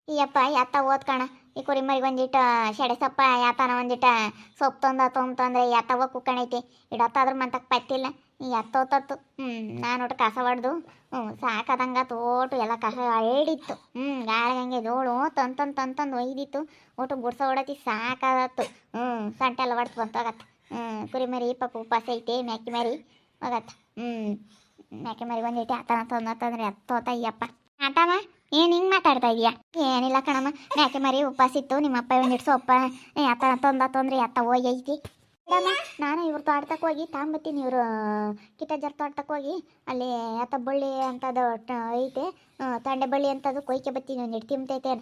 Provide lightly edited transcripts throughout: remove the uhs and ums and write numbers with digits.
ಈಯಪ್ಪ ಯಾತ ಓದ್ಕಣ ಈ ಕುರಿ ಮರಿಗೆ ಒಂದಿಟ ಸೆಡೆ ಸೊಪ್ಪ ಯಾತನ ಒಂದಿಟ ಸೊಪ್ಪು ತೊಂದ್ರೆ ಯಾತವ ಕುಕ್ಕಣೈತಿ ಇಡತ್ತಾದ್ರ ಮಂತಕ್ಕೆ ಪತ್ತಿಲ್ಲ ಈ ಎತ್ತೋತತ್ತು ನಾನು ಒಟ್ಟು ಕಸ ಹೊಡೆದು ಸಾಕದಂಗ ತೋಟು ಎಲ್ಲ ಕಸ ಹೇಳಿತ್ತು ಗಾಳಿಗಂಗೆ ಜೋಳು ತಂತಂದು ಒಯ್ದಿತ್ತು ಒಟ್ಟು ಗುಡ್ಸ ಹೊಡತಿ ಸಾಕಾದತ್ತು ಸಂಟೆ ಎಲ್ಲ ಹೊಡ್ತು ಬಂತೋಗತ್ತೆ ಕುರಿ ಮರಿ ಪಾಪ ಉಪವಾಸ ಐತೆ ಮ್ಯಾಕಿ ಮರಿ ಹೋಗತ್ತೆ ಮ್ಯಾಕೆ ಮರಿ ಒಂದಿಟ್ಟು ಆತನ ತಂದ್ರೆ ಎತ್ತೋತ ಅಯ್ಯಪ್ಪ ಆತಮ್ಮ ಏನು ಹಿಂಗೆ ಮಾತಾಡ್ತಾ ಇದೀಯಾ ಏನಿಲ್ಲ ಕಣಮ್ಮ ಮ್ಯಾಕೆ ಮರಿ ಉಪವಾಸ ಇತ್ತು ನಿಮ್ಮ ಅಪ್ಪ ಒಂದಿಟ್ಟು ಸೊಪ್ಪ ಆತನ ತೊಂದ್ರೆ ಎತ್ತ ಹೋಗಿ ಐತಿ ಮೇಡಮ್ಮ ನಾನು ಇವ್ರ ತೋಟಕ್ಕೆ ಹೋಗಿ ತಾಂಬತ್ತೀನಿ ಇವರು ಕಿಟಜರ್ ತೋಟಕ್ಕೆ ಹೋಗಿ ಅಲ್ಲಿ ಆತ ಬಳ್ಳಿ ಅಂತದು ಐತೆ ತಂಡೆ ಬಳ್ಳಿ ಅಂತದು ಕೊಯ್ಕೆ ಬತ್ತೀನಿ ಒಂದಿಟ್ಟು ತಿಂತೈತೆ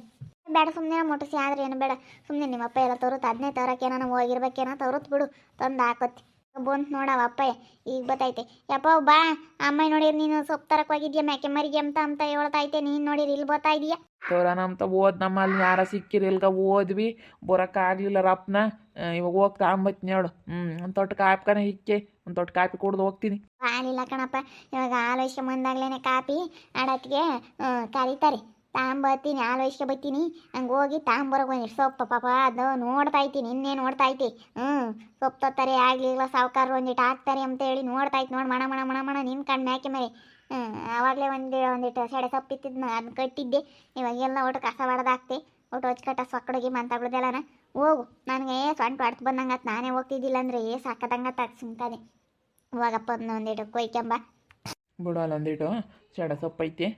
ಬೇಡ ಸುಮ್ಮನೆ ಮುಟ್ಟಿಸಿ ಆದ್ರೆ ಏನು ಬೇಡ ಸುಮ್ಮನೆ ನಿಮ್ಮ ಅಪ್ಪ ಎಲ್ಲ ತೋರುತ್ತ ಅದನ್ನೇ ತರೋಕೇನೋ ನಾವು ಹೋಗಿರ್ಬೇಕೇನೋ ತೋರುತ್ ಬಿಡು ತಂದು ಹಾಕೋತಿ ಬಂತು ನೋಡವ ಅಪ್ಪ ಈಗ ಬತ್ತೈತೆ ಯಪ್ಪ ಬಾ ಅಮ್ಮ ನೋಡಿರಿ ನೀನು ಸೊಪ್ಪು ತರಕ್ಕೆ ಹೋಗಿದ್ಯಾ ಮ್ಯಾಕೆ ಮರಿಗೆ ಅಂತ ಹೇಳ್ತೈತೆ ನೀನು ನೋಡಿರಿ ಇಲ್ಲಿ ಬರ್ತಾ ಇದೀಯಾ ತೋರಣ ಅಂತ ಓದ್ ನಮ್ಮಲ್ಲಿ ಯಾರ ಸಿಕ್ಕಿರಿ ಇಲ್ಗ ಓದ್ವಿ ಬರೋಕ್ಕಾಗಲಿಲ್ಲ ರಪ್ಪನ ಇವಾಗ ಹೋಗ್ತಾ ಅಂಬತ್ತೀನಿ ಹೇಳು ಒಂದು ತೊಟ್ಟು ಕಾಪಿಕನ ಹಿಕ್ಕೆ ಒಂದು ತೊಟ್ಟು ಕಾಪಿ ಕುಡ್ದು ಹೋಗ್ತೀನಿ ಹಾಲಿಲ್ಲ ಕಣಪ್ಪ ಇವಾಗ ಹಾಲು ವಯಸ್ಸಿಗೆ ಬಂದಾಗ್ಲೇ ಕಾಪಿ ಆಡತ್ತಿಗೆ ಕರೀತಾರೆ ತಾಂಬತ್ತೀನಿ ಹಾಲು ವಯಸ್ಸಿಗೆ ಬತ್ತೀನಿ ಹಂಗೆ ಹೋಗಿ ತಾಂಬರೋಕೆ ಬಂದಿಟ್ಟು ಸೊಪ್ಪು ಪಾಪ ಅದು ನೋಡ್ತಾ ಇದ್ದೀನಿ ಇನ್ನೇ ನೋಡ್ತಾ ಐತಿ ಸೊಪ್ಪು ತತ್ತಾರೆ ಆಗಲಿಲ್ಲ ಸಾವುಕಾರ ಒಂದಿಟ್ಟು ಹಾಕ್ತಾರೆ ಅಂತ ಹೇಳಿ ನೋಡ್ತಾ ಇತ್ತು ನೋಡಿ ಮಣ ನಿನ್ನ ಕಣ್ಣು ಮ್ಯಾಕೆ ಮರಿ ಆವಾಗಲೇ ಒಂದಿಟ್ಟು ಸೆಡೆ ಸೊಪ್ಪಿತ್ತಿದ್ನ ಅದನ್ನ ಕಟ್ಟಿದ್ದೆ ಇವಾಗೆಲ್ಲ ಒಟ್ಟು ಕಸ ಹೊಡೆದಾಕ್ತೆ ಒಟ್ಟು ಹೊಚ್ಕಟ್ಟ ಸೊಕ್ಕಡಿಗೆ ಮಂತಾಗ್ಬಿಡ್ದೆಲ್ಲನ ಹೋಗು ನನಗೆ ಸೊಂಟು ಹೊಡ್ತು ಬಂದಂಗತ್ತು ನಾನೇ ಹೋಗ್ತಿದ್ದಿಲ್ಲ ಅಂದರೆ ಸಾಕದಂಗ ತಗ್ಸಿಂತಾನೆ ಇವಾಗಪ್ಪ ಒಂದಿಟ್ಟು ಕೊಯ್ಕೆಂಬ ಬಿಡೋಲ್ಲ ಒಂದಿಟ್ಟು ಸೆಡೆ ಸೊಪ್ಪು ಐತೆ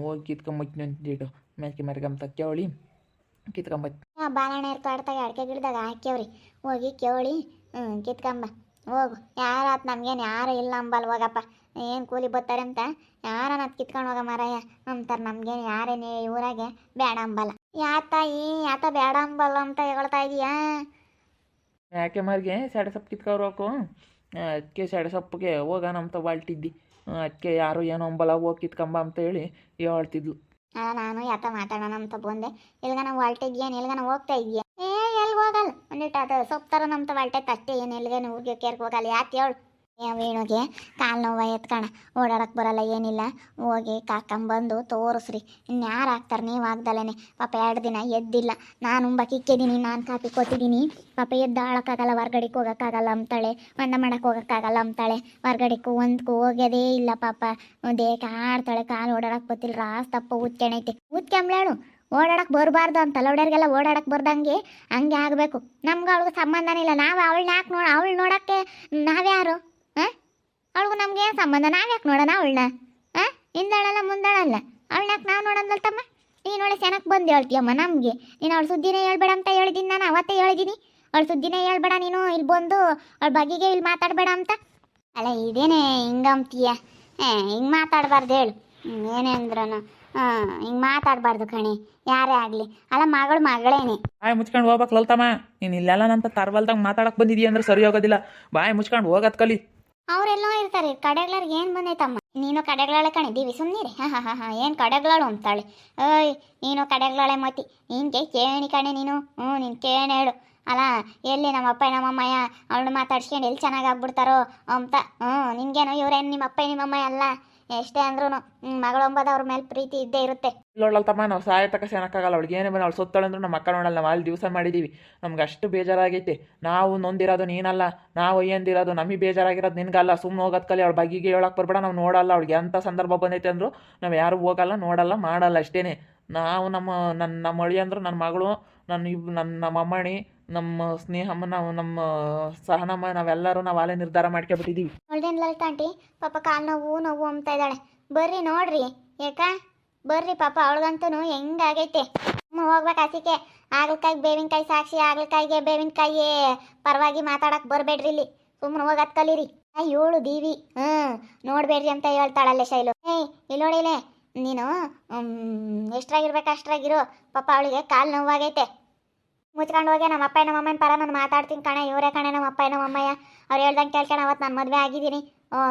ಹೋಗಿ ಕಿತ್ಕೊಂಬತ್ತೀನಿ ಒಂದಿಟ್ಟು ಮ್ಯಾಕೆ ಮರಿಗಂತ ಕೇಳಿ ಕಿತ್ಕೊಂಬತ್ತೀನಿ ಬಾಳೆಹಣ್ಣು ತೋಟದಾಗ ಅಡಿಕೆ ಗಿಡದಾಗ ಹಾಕ್ಯವ್ರಿ ಹೋಗಿ ಕೇಳಿ ಕಿತ್ಕೊಂಬ ಹೋಗು ಯಾರಾತ್ ನಮ್ಗೇನು ಯಾರು ಇಲ್ಲ ಅಂಬಲ್ ಹೋಗಪ್ಪ ಏನು ಕೂಲಿ ಬರ್ತಾರೆ ಅಂತ ಯಾರನ್ನ ಕಿತ್ಕೊಂಡು ಹೋಗ ಮಾರಾಯ ಅಂತಾರೆ ನಮ್ಗೇನು ಯಾರೇನು ಊರಾಗೆ ಬೇಡ ಅಂಬಲ್ಲ ಯಾತ ಬೇಡ ಅಂಬಲ್ಲ ಅಂತ ಹೇಳ್ತಾ ಇದೀಯಾ ಯಾಕೆ ಮರಿಗೆ ಸೆಡೆ ಸೊಪ್ಪು ಕಿತ್ಕೊಬೇಕು ಅದಕ್ಕೆ ಸೆಡೆ ಸೊಪ್ಪಿಗೆ ಹೋಗೋಣ ಅಂತ ಹೊಲ್ಟಿದ್ದಿ ಅದಕ್ಕೆ ಯಾರು ಏನೋ ಅಂಬಲ್ಲ ಹೋಗಿ ಕಿತ್ಕೊಂಬ ಅಂತ ಹೇಳಿ ಹೇಳ್ತಿದ್ಲು ನಾನು ಯಾತ ಮಾತಾಡೋಣ ಅಂತ ಬಂದೆ ಎಲ್ಗನ ಹೊಲ್ಟಿದ್ಯೇನು ಎಲ್ಗನ ಹೋಗ್ತಾ ಇದೆಯಾ ಎಲ್ಲಿ ಹೋಗಲ್ಲ ಒಂದಿಟ್ಟು ಅದು ಸೊಪ್ಪು ತರ ನಮ್ತ ಹೊಲ್ಟೈತೆ ಅಷ್ಟೇ ಏನು ಎಲ್ಗೇನು ಊರಿಗೆ ಕೇರ್ಗೆ ಹೋಗಲ್ಲ ಯಾಕೆ ಹೇಳು ವೇಣುಗೆ ಕಾಲು ನೋವು ಎತ್ಕಣ ಓಡಾಡಕ್ಕೆ ಬರಲ್ಲ ಏನಿಲ್ಲ ಹೋಗಿ ಕಾಕಂಬಂದು ತೋರಿಸ್ರಿ ಇನ್ಯಾರು ಹಾಕ್ತಾರೆ ನೀವು ಆಗ್ದಲೇ ಪಾಪ 2 ದಿನ ಎದ್ದಿಲ್ಲ ನಾನು ಕಿಕ್ಕಿದ್ದೀನಿ ನಾನು ಕಾಪಿ ಕೊಟ್ಟಿದ್ದೀನಿ ಪಾಪ ಎದ್ದು ಆಳಕ್ಕಾಗಲ್ಲ ಹೊರ್ಗಡೆಗೆ ಹೋಗೋಕ್ಕಾಗಲ್ಲ ಅಂತಾಳೆ ಒಂದ ಮಾಡಕ್ಕೆ ಹೋಗೋಕ್ಕಾಗಲ್ಲ ಅಂತಾಳೆ ಹೊರ್ಗಡೆಗೂ ಒಂದಕ್ಕೂ ಹೋಗೋದೇ ಇಲ್ಲ ಪಾಪ ದೇಹಕ್ಕೆ ಆಡ್ತಾಳೆ ಕಾಲು ಓಡಾಡಕ್ಕೆ ಗೊತ್ತಿಲ್ಲ ರಾಸ್ತಪ್ಪ ಉತ್ಕೆಣೈತೆ ಉತ್ಕೆಂಬ್ಳಾಳು ಓಡಾಡಕ್ಕೆ ಬರಬಾರ್ದು ಅಂತಲ್ಲ ಹುಡುಗರಿಗೆಲ್ಲ ಓಡಾಡಕ್ಕೆ ಬರ್ದಂಗೆ ಹಂಗೆ ಆಗಬೇಕು ನಮ್ಗೆ ಅವಳಿಗೆ ಸಂಬಂಧನೇ ಇಲ್ಲ ನಾವು ಅವಳನ್ನ ಯಾಕೆ ಅವಳು ನೋಡೋಕ್ಕೆ ನಾವ್ಯಾರು ಅವಳಿಗೂ ನಮ್ಗೆ ಏನು ಸಂಬಂಧ ನಾವ್ಯಾಕೆ ನೋಡೋಣ ಅವಳನ್ನ ಹಿಂದಾಳಲ್ಲ ಮುಂದಾಳಲ್ಲ ಅವಳನ್ಯಾಕೆ ನಾವು ನೋಡೋದಲ್ಲ ತಮ್ಮ ನೀನು ಒಳ್ಳೆ ಚೆನ್ನಾಗಿ ಬಂದು ಹೇಳ್ತೀಯಮ್ಮ ನಮಗೆ ನೀನು ಅವಳ ಸುದ್ದಿನೇ ಹೇಳ್ಬೇಡ ಅಂತ ಹೇಳಿದ್ದೀನಿ ನಾನು ಅವತ್ತೇ ಹೇಳಿದ್ದೀನಿ ಅವಳ ಸುದ್ದಿನೇ ಹೇಳ್ಬೇಡ ನೀನು ಇಲ್ಲಿ ಬಂದು ಅವಳ ಬಗೆಗೆ ಇಲ್ಲಿ ಮಾತಾಡಬೇಡ ಅಂತ ಅಲ್ಲ ಇದೇನೇ ಹಿಂಗಂತೀಯ ಹಿಂಗೆ ಮಾತಾಡಬಾರ್ದು ಹೇಳು ಏನೇ ಅಂದ್ರೂ ಹಿಂಗೆ ಮಾತಾಡಬಾರ್ದು ಕಣೆ ಯಾರೇ ಆಗಲಿ ಅಲ್ಲ ಮಗಳೇನೆ ಬಾಯ್ ಮುಚ್ಕೊಂಡು ಹೋಗ್ಬೇಕು ಲಲ್ತಮ್ಮ ನೀನು ಇಲ್ಲೆಲ್ಲ ನಂತ ತರ್ವಲ್ದಾಗ ಮಾತಾಡಕ್ಕೆ ಬಂದಿದ್ದೀಯ ಅಂದ್ರೆ ಸರಿ ಹೋಗೋದಿಲ್ಲ ಬಾಯ್ ಮುಚ್ಕೊಂಡು ಹೋಗೋದು ಕಲಿ ಅವರೆಲ್ಲೋ ಇರ್ತಾರೆ ಕಡೆಗ್ಳರ್ಗೆ ಏನು ಬಂದೈತಮ್ಮ ನೀನು ಕಡೆಗ್ಳಾಳೆ ಕಣಿದ್ದೀವಿ ಸುಮ್ಮನಿರಿ ಏನು ಕಡೆಗ್ಳಾಳು ಅಂತಾಳೆ ಓಯ್ ನೀನು ಕಡೆಗ್ಳಾಳೆ ಮತಿ ನಿನ್ಗೆ ಕೇಣಿ ಕಣೆ ನೀನು ನೀನು ಕೇಣಿ ಹೇಳು ಅಲ್ಲ ಎಲ್ಲಿ ನಮ್ಮಪ್ಪ ನಮ್ಮಮ್ಮಯ್ಯ ಅವಳು ಮಾತಾಡ್ಸ್ಕೊಂಡು ಎಲ್ಲಿ ಚೆನ್ನಾಗಿ ಆಗ್ಬಿಡ್ತಾರೋ ಅಂತ ನಿನ್ಗೇನು ಇವ್ರೇನು ನಿಮ್ಮಪ್ಪ ನಿಮ್ಮಮ್ಮ ಅಲ್ಲ ಎಷ್ಟೇ ಅಂದ್ರೂ ಮಗಳೊಂಬದ ಅವ್ರ ಮೇಲೆ ಪ್ರೀತಿ ಇದ್ದೇ ಇರುತ್ತೆ ನೋಡಲ್ತಮ್ಮ ನಾವು ಸಾಯ ತಕ ಸೇನಕ್ಕಾಗಲ್ಲ ಅವಳಿಗೆ ಏನೇ ಬಂದು ಅವಳು ಸೊತ್ತಳಂದ್ರು ನಮ್ಮ ಅಕ್ಕ ನೋಡಲ್ಲ ನಾವು ಅಲ್ಲಿ ದಿವಸ ಮಾಡಿದ್ದೀವಿ ನಮ್ಗೆ ಅಷ್ಟು ಬೇಜಾರಾಗೈತೆ ನಾವು ನೊಂದಿರೋದು ನೀನಲ್ಲ ನಾವು ಏನ್ದಿರೋದು ನಮಗೆ ಬೇಜಾರಾಗಿರೋದು ನಿನ್ಗಲ್ಲ ಸುಮ್ಮನೆ ಹೋಗೋದು ಕಲಿ ಅವಳ ಬಗ್ಗಿಗೆ ಹೇಳಕ್ಕೆ ಬರ್ಬೇಡ ನಾವು ನೋಡಲ್ಲ ಅವಳಿಗೆ ಅಂಥ ಸಂದರ್ಭ ಬಂದೈತೆ ಅಂದರು ನಾವು ಯಾರು ಹೋಗಲ್ಲ ನೋಡಲ್ಲ ಮಾಡಲ್ಲ ಅಷ್ಟೇ ನಾವು ನಮ್ಮ ಅಳಿ ಅಂದ್ರೆ ನನ್ನ ಮಗಳು ನಮ್ಮ ಅಮ್ಮಣಿ ನಮ್ಮ ಸ್ನೇಹಮ್ಮ ನಾವು ನಮ್ಮ ಸಹನಮ್ಮ ನಾವೆಲ್ಲರೂ ನಾವು ಅಲ್ಲೇ ನಿರ್ಧಾರ ಮಾಡ್ಕೊಬಿಟ್ಟಿದ್ದೀವಿ ಒಳ್ಳೆನ್ ಲಲಿತಾ ಆಂಟಿ ಪಾಪ ಕಾಲು ನೋವು ಅಂತ ಇದ್ದಾಳೆ ಬರ್ರಿ ನೋಡ್ರಿ ಯಾಕ ಬರ್ರಿ ಪಾಪ ಅವಳಿಗಂತೂ ಹೆಂಗಾಗೈತೆ ಹೋಗ್ಬೇಕು ಹಸಿಕೆ ಹಾಗಲಕಾಯಿ ಬೇವಿನಕಾಯಿ ಸಾಕ್ಷಿ ಹಾಗಲಕಾಯಿಗೆ ಬೇವಿನಕಾಯಿ ಪರವಾಗಿ ಮಾತಾಡಕ್ಕೆ ಬರಬೇಡ್ರಿ ಇಲ್ಲಿ ಸುಮ್ಮನೆ ಹೋಗತ್ ಕಲೀರಿ ಇವಳು ದೀವಿ ನೋಡಬೇಡ್ರಿ ಅಂತ ಹೇಳ್ತಾಳಲ್ಲೇ ಶೈಲು ಇಲ್ಲಿ ನೋಡಿಲೆ ನೀನು ಎಷ್ಟ್ರಾಗಿರ್ಬೇಕು ಅಷ್ಟ್ರಾಗಿರು ಪಾಪ ಅವಳಿಗೆ ಕಾಲು ನೋವಾಗೈತೆ ಮುಚ್ಕೊಂಡು ಹೋಗಿ ನಮ್ಮ ಅಪ್ಪ ನಮ್ಮಮ್ಮನ ಪರ ನಾನು ಮಾತಾಡ್ತೀನಿ ಕಣೆ ಇವರೇ ಕಣೆ ನಮ್ಮ ಅಪ್ಪ ನಮ್ಮಮ್ಮಯ್ಯ ಅವ್ರು ಹೇಳ್ದಂಗೆ ಕೇಳ್ಕೊಂಡು ಅವತ್ತು ನಾನು ಮದುವೆ ಆಗಿದ್ದೀನಿ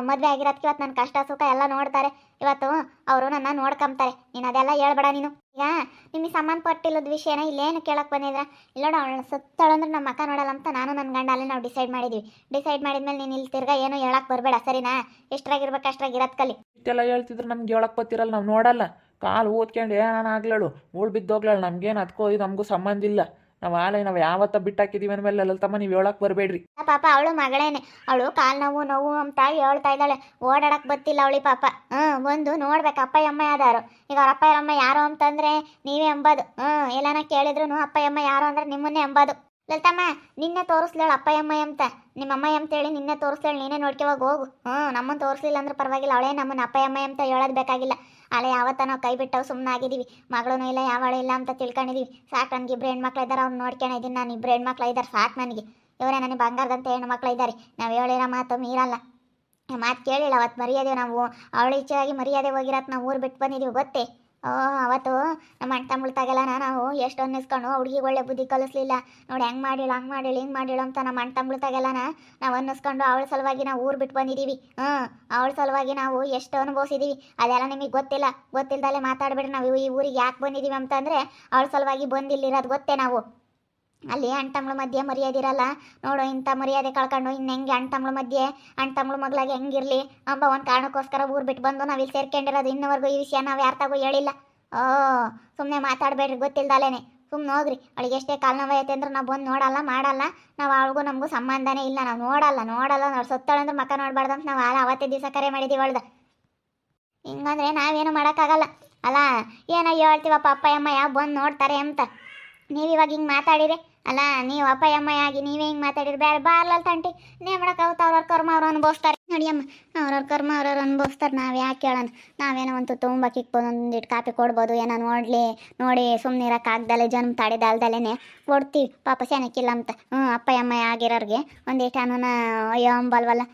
ಮದುವೆ ಆಗಿರೋದಕ್ಕೆ ಇವತ್ತು ನನ್ನ ಕಷ್ಟ ಸುಖ ಎಲ್ಲ ನೋಡ್ತಾರೆ ಇವತ್ತು ಅವರು ನನ್ನ ನೋಡ್ಕೊಂತಾರೆ ನೀನು ಅದೆಲ್ಲ ಹೇಳ್ಬೇಡ ನೀನು ಈಗ ನಿಮಗೆ ಸಂಬಂಧಪಟ್ಟಿಲ್ಲದ ವಿಷಯನ ಇಲ್ಲೇನು ಕೇಳಕ್ಕೆ ಬಂದಿದ್ರ ಇಲ್ಲ ಅವಳು ಸತ್ತಳಂದ್ರೆ ನಮ್ಮ ಅಕ್ಕ ನೋಡಲ್ಲ ಅಂತ ನಾನು ನನ್ನ ಗಂಡ ಅಲ್ಲಿ ನಾವು ಡಿಸೈಡ್ ಮಾಡಿದ್ವಿ. ಡಿಸೈಡ್ ಮಾಡಿದ್ಮೇಲೆ ನೀನು ಇಲ್ಲಿ ತಿರ್ಗಾ ಏನೋ ಹೇಳಕ್ಕೆ ಬರಬೇಡ ಸರಿನಾ? ಎಷ್ಟ್ರಾಗಿರ್ಬೇಕು ಅಷ್ಟ್ರಾಗಿ ಇರೋದು ಕಲಿ. ಇಷ್ಟೆಲ್ಲ ಹೇಳ್ತಿದ್ರೆ ನಮ್ಗೆ ಹೇಳಕ್ ಬತ್ತಿರಲ್ಲ, ನಾವು ನೋಡಲ್ಲ. ಕಾಲು ಓದ್ಕೊಂಡು ಏನಾನ ಆಗ್ಲೇಳು, ಉಳ್ ಬಿದ್ದೋಗ್ಲಾಳು, ನಮ್ಗೇನು ಅದಕ್ಕೂ ನಮಗೂ ಸಂಬಂಧ ಇಲ್ಲ. ನಾವು ಯಾವತ್ತ ಬಿಟ್ಟಾಕಿದೀವಿ ಅಂದಮೇಲೆ ಲಲಿತಮ್ಮ ನೀವು ಹೇಳಕ್ ಬರಬೇಡ್ರಿ. ಪಾಪ ಅವಳು ಮಗಳೇನೆ, ಅವಳು ಕಾಲು ನೋವು ಅಂತ ಹೇಳ್ತಾ ಇದ್ದಾಳೆ. ಓಡಾಡಕ್ ಬತ್ತಿಲ್ಲ ಅವಳಿ ಪಾಪ. ಒಂದು ನೋಡ್ಬೇಕು ಅಪ್ಪ ಅಮ್ಮ ಯಾರು. ಈಗ ಅವ್ರ ಅಪ್ಪ ಅಮ್ಮ ಯಾರು ಅಂತಂದ್ರೆ ನೀವೇ ಎಂಬುದು. ಎಲ್ಲಾನ ಕೇಳಿದ್ರು ಅಪ್ಪ ಅಮ್ಮ ಯಾರು ಅಂದ್ರೆ ನಿಮ್ಮನ್ನೇ ಎಂಬುದು. ಲಲಿತಮ್ಮ ನಿನ್ನೆ ತೋರಿಸ್ಲೇಳು ಅಪ್ಪ ಅಮ್ಮ ಅಂತ, ನಿಮ್ಮ ಅಮ್ಮ ಅಂತೇಳಿ ನಿನ್ನೆ ತೋರಿಸ್ಲೇಳು, ನೀನೇ ನೋಡ್ಕೊವಾಗ ಹೋಗು. ನಮ್ಮನ್ನು ತೋರಿಸ್ಲಿಲ್ಲ ಅಂದ್ರೆ ಪರವಾಗಿಲ್ಲ, ಅವಳೇ ನಮ್ಮನ್ನ ಅಪ್ಪ ಅಮ್ಮ ಅಂತ ಹೇಳೋದು ಬೇಕಾಗಿಲ್ಲ. ಅಲ್ಲೇ ಯಾವತ್ತ ನಾವು ಕೈ ಬಿಟ್ಟವು ಸುಮ್ಮನೆ ಆಗಿದ್ದೀವಿ. ಮಗಳೂ ಇಲ್ಲ ಯಾವಳು ಇಲ್ಲ ಅಂತ ತಿಳ್ಕೊಂಡಿದ್ದೀವಿ. ಸಾಕು, ನನಗೆ ಇಬ್ಬರು ಹೆಣ್ಮಕ್ಳು ಇದ್ದಾರೆ, ಅವ್ನು ನೋಡ್ಕೊಂಡಿದ್ದೀನಿ. ನಾನು ಇಬ್ಬರು ಹೆಣ್ಮಕ್ಳು ಇದ್ದಾರೆ, ಸಾಕು ನನಗೆ. ಇವರೇ ನನಗೆ ಬಂಗಾರದಂತೆ ಹೆಣ್ಮಕ್ಳು ಇದ್ದಾರೆ. ನಾವು ಹೇಳಿರೋ ಮಾತು ಮೀರಲ್ಲ. ಮಾತು ಕೇಳಿಲ್ಲ ಅವತ್ತು ಮರ್ಯಾದೆ. ನಾವು ಅವಳ ಇಚ್ಛೆಯಾಗಿ ಮರ್ಯಾದೆ ಹೋಗಿರತ್ತೆ ನಾವು ಊರು ಬಿಟ್ಟು ಬಂದಿದ್ದೀವಿ ಗೊತ್ತೇ. ಅವತ್ತು ನಮ್ಮ ಅಣ್ಣ ತಮ್ಮಳ್ತಾಗೆಲ್ಲ ನಾವು ಎಷ್ಟು ಅನ್ನಿಸ್ಕೊಂಡು ಹುಡುಗಿ ಒಳ್ಳೆ ಬುದ್ಧಿ ಕಲಿಸ್ಲಿಲ್ಲ ನೋಡಿ, ಹೆಂಗೆ ಮಾಡಿಳು ಹಂಗೆ ಮಾಡಿಳು ಹಿಂಗೆ ಮಾಡಿಳು ಅಂತ ನಮ್ಮ ಅಣ್ಣ ತಮ್ಮಳ್ತಾಗೆಲ್ಲ ನಾವು ಅನ್ನಿಸ್ಕೊಂಡು ಅವಳ ಸಲುವಾಗಿ ನಾವು ಊರು ಬಿಟ್ಟು ಬಂದಿದ್ದೀವಿ. ಅವಳ ಸಲುವಾಗಿ ನಾವು ಎಷ್ಟು ಅನುಭವಿಸಿದ್ದೀವಿ ಅದೆಲ್ಲ ನಿಮಗೆ ಗೊತ್ತಿಲ್ಲ. ಗೊತ್ತಿಲ್ಲದಲ್ಲೇ ಮಾತಾಡ್ಬಿಡ್ರಿ. ನಾವು ಈ ಊರಿಗೆ ಯಾಕೆ ಬಂದಿದ್ದೀವಿ ಅಂತಂದರೆ ಅವಳ ಸಲುವಾಗಿ ಬಂದಿಲ್ಲಿರೋದು ಗೊತ್ತೇ. ನಾವು ಅಲ್ಲಿ ಅಣ್ಣ ತಮ್ಮಳ ಮಧ್ಯೆ ಮರ್ಯಾದಿರಲ್ಲ ನೋಡು. ಇಂಥ ಮರ್ಯಾದೆ ಕಳ್ಕೊಂಡು ಇನ್ನು ಹೆಂಗೆ ಅಣ್ಣ ತಮ್ಮಳ ಮಧ್ಯೆ ಅಣ್ಣ ತಮ್ಮಳ ಮಗಳಾಗಿ ಹೆಂಗಿರಲಿ ಅಂಬ ಒಂದು ಕಾರಣಕ್ಕೋಸ್ಕರ ಊರು ಬಿಟ್ಟು ಬಂದು ನಾವು ಇಲ್ಲಿ ಸೇರ್ಕೊಂಡಿರೋದು. ಇನ್ನವರೆಗೂ ಈ ವಿಷಯ ನಾವು ಯಾರ್ತಾಗೂ ಹೇಳಿಲ್ಲ. ಸುಮ್ಮನೆ ಮಾತಾಡಬೇಡ್ರಿ ಗೊತ್ತಿಲ್ದಲೇನೆ. ಸುಮ್ಮನೆ ಹೋಗ್ರಿ. ಅವಳಿಗೆ ಎಷ್ಟೇ ಕಾಲು ನೋವೈತೆ ಅಂದ್ರೆ ನಾವು ಬಂದು ನೋಡಲ್ಲ ಮಾಡಲ್ಲ. ನಾವು ಅವಳಿಗೂ ನಮಗೂ ಸಂಬಂಧನೇ ಇಲ್ಲ. ನಾವು ನೋಡಲ್ಲ ನಾವು ಸತ್ತಳಂದ್ರೆ ಮಕ್ಕ ನೋಡಬಾರ್ದು ಅಂತ ನಾವು ಅವತ್ತೇ ದಿವಸ ಕರೆ ಮಾಡಿದ್ದೀವಿ ಅವಳ್ದು. ಹಿಂಗಂದ್ರೆ ನಾವೇನು ಮಾಡೋಕ್ಕಾಗಲ್ಲ ಅಲ್ಲ. ಏನೋ ಹೇಳ್ತೀವಪ್ಪ ಅಪ್ಪ ಅಮ್ಮ ಯಾವ ಬಂದು ನೋಡ್ತಾರೆ ಅಂತ. ನೀವು ಇವಾಗ ಹಿಂಗೆ ಮಾತಾಡಿರಿ ಅಲ್ಲ, ನೀವು ಅಪ್ಪ ಅಮ್ಮ ಆಗಿ ನೀವೇ ಹಿಂಗೆ ಮಾತಾಡಿರಿ ಬೇರೆ ಬಾರ್ಲಲ್ಲ ತಂಟಿ. ನೇ ಮಾಡೋಕ್ಕಾಗುತ್ತೆ. ಅವ್ರವ್ರ ಕರ್ಮ ಅವ್ರು ಅನುಭವಿಸ್ತಾರೆ ನೋಡಿ ಅಮ್ಮ. ಅವ್ರವ್ರ ಕರ್ಮ ಅವ್ರವ್ರು ಅನುಭವಿಸ್ತಾರೆ. ನಾವು ಯಾಕೆ ಕೇಳೋಣ? ನಾವೇನೋ ಒಂದು ತುಂಬ ಕಿಕ್ಬೋದು, ಒಂದಿಟ್ಟು ಕಾಪಿ ಕೊಡ್ಬೋದು, ಏನೋ ನೋಡಿ ಸುಮ್ಮನೆ ಇರೋಕ್ಕಾಗ್ದಲೆ ಜನ್ಮ ತಡೆದಲ್ದಲೇ ಕೊಡ್ತೀವಿ. ಪಾಪ ಸೆನಕ್ಕಿಲ್ಲ ಅಂತ. ಅಪ್ಪ ಅಮ್ಮ ಆಗಿರೋರಿಗೆ ಒಂದಿಟ್ಟು ಅನ್ನೋನ ಅಯ್ಯೋ ಅಂಬಲ್ವಲ್ಲ.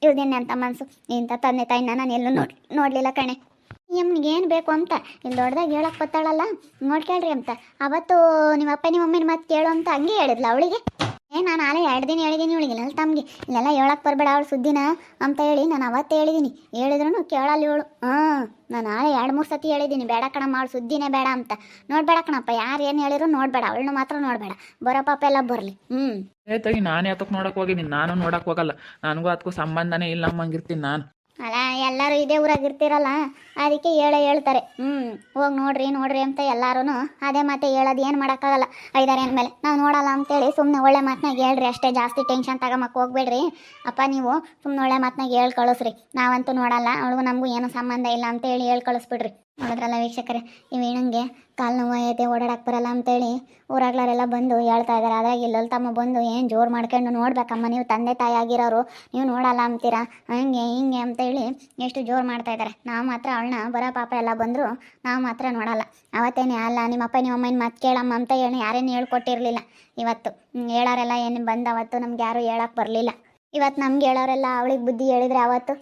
ಇವ್ರದೇನೆ ಅಂತ ಮನಸ್ಸು. ಇಂಥ ತಂದೆ ತಾಯಿನ ನಾನು ಎಲ್ಲೂ ನೋಡಲಿಲ್ಲ ಕಣೆ. ನಿಮ್ಗೆ ಏನು ಬೇಕು ಅಂತ ಇಲ್ಲಿ ದೊಡ್ಡದಾಗಿ ಹೇಳಕ್ಕೆ ಬತ್ತಾಳಲ್ಲ, ನೋಡ್ಕೇಳ್ರಿ ಅಂತ. ಅವತ್ತು ನಿಮ್ಮ ಅಪ್ಪ ನಿಮ್ಮ ಅಮ್ಮನ ಮಾತು ಕೇಳು ಅಂತ ಹಂಗೆ ಹೇಳಿದ್ಲ ಅವಳಿಗೆ. ನಾನು ನಾಳೆ 2 ದಿನ ಹೇಳಿದ್ದೀನಿ ಇವಳಿಗೆ. ನನ್ನ ತಮ್ಗೆ ಇಲ್ಲೆಲ್ಲ ಹೇಳಕ್ಕೆ ಬರಬೇಡ ಅವಳು ಸುದ್ದಿನ ಅಂತ ಹೇಳಿ ನಾನು ಅವತ್ತೇ ಹೇಳಿದ್ದೀನಿ. ಹೇಳಿದ್ರು ಕೇಳಲ್ಲ ಇವಳು. ನಾನು ನಾಳೆ 2-3 ಸತಿ ಹೇಳಿದ್ದೀನಿ ಬೇಡ ಕಣಮ್ಮ ಅವಳು ಸುದ್ದಿನೇ ಬೇಡ ಅಂತ. ನೋಡ್ಬೇಡ ಕಣಪ್ಪ, ಯಾರು ಏನು ಹೇಳಿದ್ರು ನೋಡಬೇಡ, ಅವಳನ್ನ ಮಾತ್ರ ನೋಡಬೇಡ. ಬರೋ ಪಾಪ ಎಲ್ಲ ಬರಲಿ. ಏತಾಗಿ ನಾನು ಯಾತಕ್ಕೆ ನೋಡಕ್ಕೆ ಹೋಗಿದ್ದೀನಿ? ನಾನು ನೋಡಕ್ಕೆ ಹೋಗಲ್ಲ. ನನಗೂ ಅದಕ್ಕೂ ಸಂಬಂಧನೇ ಇಲ್ಲ ಅಮ್ಮಂಗಿರ್ತೀನಿ ನಾನು. ಅಲ್ಲ ಎಲ್ಲರೂ ಇದೇ ಊರಾಗಿರ್ತಿರಲ್ಲ, ಅದಕ್ಕೆ ಹೇಳ್ತಾರೆ. ಹೋಗಿ ನೋಡ್ರಿ ಅಂತ ಎಲ್ಲರೂ ಅದೇ ಮಾತೆ ಹೇಳೋದು. ಏನು ಮಾಡೋಕ್ಕಾಗಲ್ಲ. 5-6 ಅಂದಮೇಲೆ ನಾವು ನೋಡಲ್ಲ ಅಂತೇಳಿ ಸುಮ್ಮನೆ ಒಳ್ಳೆ ಮಾತನಾಗ ಹೇಳ್ರಿ ಅಷ್ಟೇ. ಜಾಸ್ತಿ ಟೆನ್ಷನ್ ತಗೊಂಬಕ್ಕೆ ಹೋಗ್ಬೇಡ್ರಿ ಅಪ್ಪ. ನೀವು ಸುಮ್ಮನೆ ಒಳ್ಳೆ ಮಾತನಾಗ ಹೇಳಿ ಕಳಿಸ್ರಿ. ನಾವಂತೂ ನೋಡಲ್ಲ, ಅವಳಿಗೂ ನಮಗೂ ಏನೂ ಸಂಬಂಧ ಇಲ್ಲ ಅಂತೇಳಿ ಹೇಳಿ ಕಳಿಸ್ಬಿಡ್ರಿ. ನೋಡಿದ್ರಲ್ಲ ವೀಕ್ಷಕರೇ, ಈ ವೀಣಂಗೆ ಕಾಲು ನೋವು ಐತೆ ಓಡಾಡಕ್ಕೆ ಬರಲ್ಲ ಅಂತೇಳಿ ಊರಾಗ್ಲಾರೆಲ್ಲ ಬಂದು ಹೇಳ್ತಾ ಇದ್ದಾರೆ. ಅದ್ರಾಗ ಲಲಿತಮ್ಮ ಬಂದು ಏನು ಜೋರು ಮಾಡ್ಕೊಂಡು ನೋಡ್ಬೇಕಮ್ಮ, ನೀವು ತಂದೆ ತಾಯಿ ಆಗಿರೋರು ನೀವು ನೋಡಲ್ಲ ಅಂತೀರಾ ಹಂಗೆ ಹಿಂಗೆ ಅಂತೇಳಿ ಎಷ್ಟು ಜೋರು ಮಾಡ್ತಾ ಇದ್ದಾರೆ. ನಾವು ಮಾತ್ರ ಅವಳನ್ನ ಬರೋ ಪಾಪ ಎಲ್ಲ ಬಂದರು ನಾವು ಮಾತ್ರ ನೋಡಲ್ಲ. ಅವತ್ತೇನೆ ಅಲ್ಲ ನಿಮ್ಮಪ್ಪ ನಿಮ್ಮ ಅಮ್ಮನ ಮಾತು ಕೇಳಮ್ಮ ಅಂತ ಹೇಳಿ ಯಾರೇನು ಹೇಳ್ಕೊಟ್ಟಿರಲಿಲ್ಲ. ಇವತ್ತು ಹೇಳೋರೆಲ್ಲ ಏನು ಬಂದು ಅವತ್ತು ನಮ್ಗೆ ಯಾರೂ ಹೇಳಕ್ಕೆ ಬರಲಿಲ್ಲ. ಇವತ್ತು ನಮ್ಗೆ ಹೇಳೋರೆಲ್ಲ ಅವಳಿಗೆ ಬುದ್ಧಿ ಹೇಳಿದ್ರೆ ಅವತ್ತು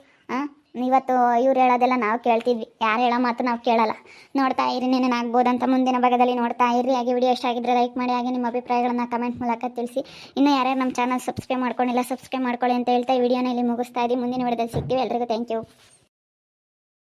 ಇವತ್ತು ಇವ್ರು ಹೇಳೋದೆಲ್ಲ ನಾವು ಕೇಳ್ತಿದ್ವಿ. ಯಾರು ಹೇಳೋ ಮಾತು ನಾವು ಕೇಳಲ್ಲ. ನೋಡ್ತಾ ಇರಿ, ಏನೇನಾಗ್ಬೋದಂತ ಮುಂದಿನ ಭಾಗದಲ್ಲಿ ನೋಡ್ತಾ ಇರಿ. ಹಾಗೆ ವಿಡಿಯೋ ಇಷ್ಟ ಆಗಿದ್ರೆ ಲೈಕ್ ಮಾಡಿ, ಹಾಗೆ ನಿಮ್ಮ ಅಭಿಪ್ರಾಯಗಳನ್ನು ಕಮೆಂಟ್ ಮೂಲಕ ತಿಳಿಸಿ. ಇನ್ನು ಯಾರ್ಯಾರು ನಮ್ಮ ಚಾನಲ್ ಸಬ್ಸ್ಕ್ರೈಬ್ ಮಾಡ್ಕೊಂಡಿಲ್ಲ ಸಬ್ಸ್ಕ್ರೈಬ್ ಮಾಡ್ಕೊಳ್ಳಿ ಅಂತ ಹೇಳ್ತಾ ಈ ವಿಡಿಯೋನ ಇಲ್ಲಿ ಮುಗಿಸ್ತಾ ಇದ್ದೀವಿ. ಮುಂದಿನ ವಿಡಿಯೋದಲ್ಲಿ ಸಿಗ್ತೀವಿ. ಎಲ್ರಿಗೂ ಥ್ಯಾಂಕ್ ಯು.